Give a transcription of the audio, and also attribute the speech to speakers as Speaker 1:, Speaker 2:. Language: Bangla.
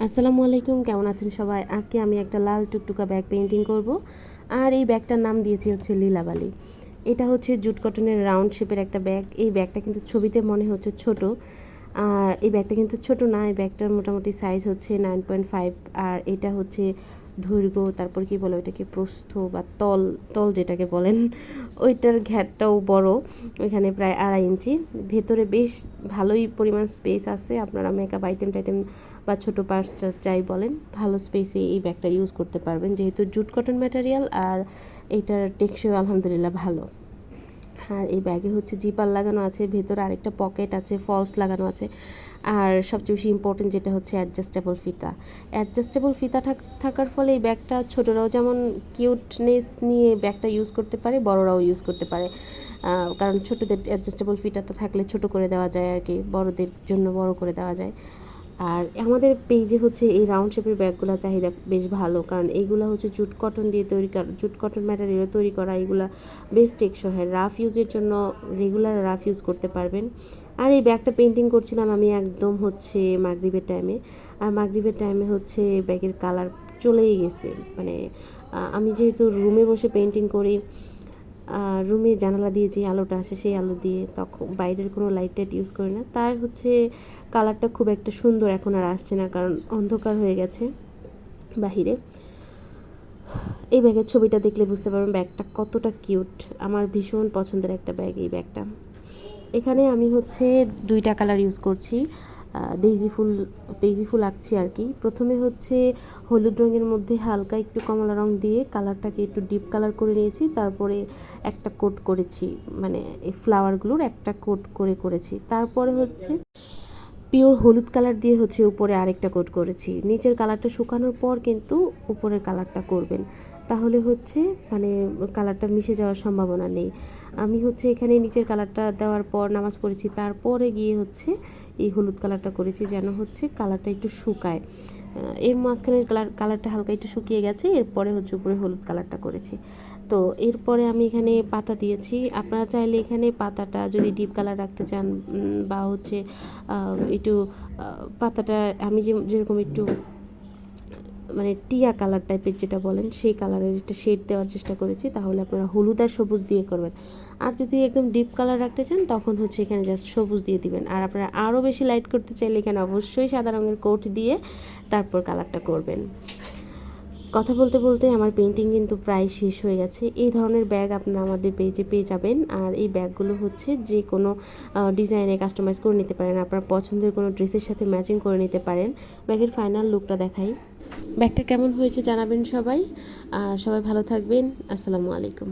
Speaker 1: আসসালামু আলাইকুম, কেমন আছেন সবাই? আজকে আমি একটা লাল টুকটুকা ব্যাগ পেইন্টিং করব। আর এই ব্যাগটার নাম দিয়েছি হচ্ছে লীলাবালি। এটা হচ্ছে জুট কটনের রাউন্ড শেপের একটা ব্যাগ। এই ব্যাগটা কিন্তু ছবিতে মনে হচ্ছে ছোট, আর এই ব্যাগটা কিন্তু ছোট না। এই ব্যাগটার মোটামুটি সাইজ হচ্ছে 9.5। আর এটা হচ্ছে দৈর্ঘ্য, তারপর কি বলে ওইটাকে, প্রস্থ বা তল, তল যেটাকে বলেন, ওইটার ঘ্যাটটাও বড়, ওইখানে প্রায় 2.5 ইঞ্চি। ভেতরে বেশ ভালোই পরিমাণ স্পেস আছে। আপনারা মেকআপ আইটেম টাইটেম বা ছোটো পার্স যাই বলেন, ভালো স্পেসে এই ব্যাগটা ইউজ করতে পারবেন, যেহেতু জুট কটন ম্যাটেরিয়াল আর এইটার টেকসই আলহামদুলিল্লাহ ভালো। আর এই ব্যাগে হচ্ছে জিপার লাগানো আছে, ভেতরে আরেকটা পকেট আছে, ফলস লাগানো আছে। আর সবচেয়ে বেশি ইম্পর্টেন্ট যেটা হচ্ছে অ্যাডজাস্টেবল ফিতা। অ্যাডজাস্টেবল ফিতা থাকার ফলে এই ব্যাগটা ছোটরাও যেমন কিউটনেস নিয়ে ব্যাগটা ইউজ করতে পারে, বড়রাও ইউজ করতে পারে। কারণ ছোটোদের অ্যাডজাস্টেবল ফিতাটা থাকলে ছোট করে দেওয়া যায় আর কি, বড়দের জন্য বড় করে দেওয়া যায়। আর আমাদের পেজে হচ্ছে এই রাউন্ড শেপের ব্যাগগুলো চাহিদা বেশ ভালো, কারণ এইগুলো হচ্ছে জুট কটন দিয়ে তৈরি করা, জুট কটন ম্যাটেরিয়াল তৈরি করা। এগুলো বেশ টেকসই হয়, রাফ ইউজের জন্য রেগুলার রাফ ইউজ করতে পারবেন। আর এই ব্যাগটা পেন্টিং করছিলাম আমি একদম হচ্ছে মাগরিবের টাইমে। আর মাগরিবের টাইমে হচ্ছে ব্যাগের কালার চলেই গেছে। মানে আমি যেহেতু রুমে বসে পেন্টিং করি, রুমে জানালা দিয়ে যে আলোটা আসে সেই আলো দিয়ে, তখন বাইরের কোনো লাইট টাইট ইউজ করি না, তাই হচ্ছে কালারটা খুব একটা সুন্দর এখন আর আসছে না, কারণ অন্ধকার হয়ে গেছে বাহিরে। এই ব্যাগের ছবিটা দেখলে বুঝতে পারবেন ব্যাগটা কতটা কিউট। আমার ভীষণ পছন্দের একটা ব্যাগ এই ব্যাগটা। এখানে আমি হচ্ছে 2টা কালার ইউজ করছি। ডেইজি ফুল আঁকছি আর কি। প্রথমে হচ্ছে হলুদ রঙের মধ্যে হালকা একটু কমলা রঙ দিয়ে কালারটাকে একটু ডিপ কালার করে নিয়েছি, তারপরে একটা কোট করেছি, মানে এই ফ্লাওয়ারগুলোর একটা কোট করেছি। তারপরে হচ্ছে পিওর হলুদ কালার দিয়ে হচ্ছে উপরে আরেকটা কোট করেছি। নিচের কালারটা শুকানোর পর কিন্তু উপরের কালারটা করবেন, তাহলে হচ্ছে মানে কালারটা মিশে যাওয়ার সম্ভাবনা নেই। আমি হচ্ছে এখানে নিচের কালারটা দেওয়ার পর নামাজ পড়েছি, তারপরে গিয়ে হচ্ছে এই হলুদ কালারটা করেছি, যেন হচ্ছে কালারটা একটু শুকায়। এর মাঝখানের কালারটা হালকা একটু শুকিয়ে গেছে, এরপরে হচ্ছে উপরে হলুদ কালারটা করেছি। তো এরপরে আমি এখানে পাতা দিয়েছি। আপনারা চাইলে এখানে পাতাটা যদি ডিপ কালার রাখতে চান, বা হচ্ছে একটু পাতাটা আমি যেরকম একটু মানে টিয়া কালার টাইপের যেটা বলেন, সেই কালারের একটা শেড দেওয়ার চেষ্টা করেছি, তাহলে আপনারা হলুদ আর সবুজ দিয়ে করবেন। আর যদি একদম ডিপ কালার রাখতে চান তখন হচ্ছে এখানে জাস্ট সবুজ দিয়ে দিবেন। আর আপনারা আরও বেশি লাইট করতে চাইলে এখানে অবশ্যই সাদা রঙের কোট দিয়ে তারপর কালারটা করবেন। কথা বলতে বলতে আমার পেন্টিং কিন্তু প্রায় শেষ হয়ে গেছে। এই ধরনের ব্যাগ আপনারা আমাদের পেজে পেয়ে যাবেন। আর এই ব্যাগগুলো হচ্ছে যে কোনো ডিজাইনে কাস্টমাইজ করে নিতে পারেন, আপনার পছন্দের কোনো ড্রেসের সাথে ম্যাচিং করে নিতে পারেন। ব্যাগের ফাইনাল লুকটা দেখাই। ব্যাগটা কেমন হয়েছে জানাবেন সবাই। আর সবাই ভালো থাকবেন। আসসালামু আলাইকুম।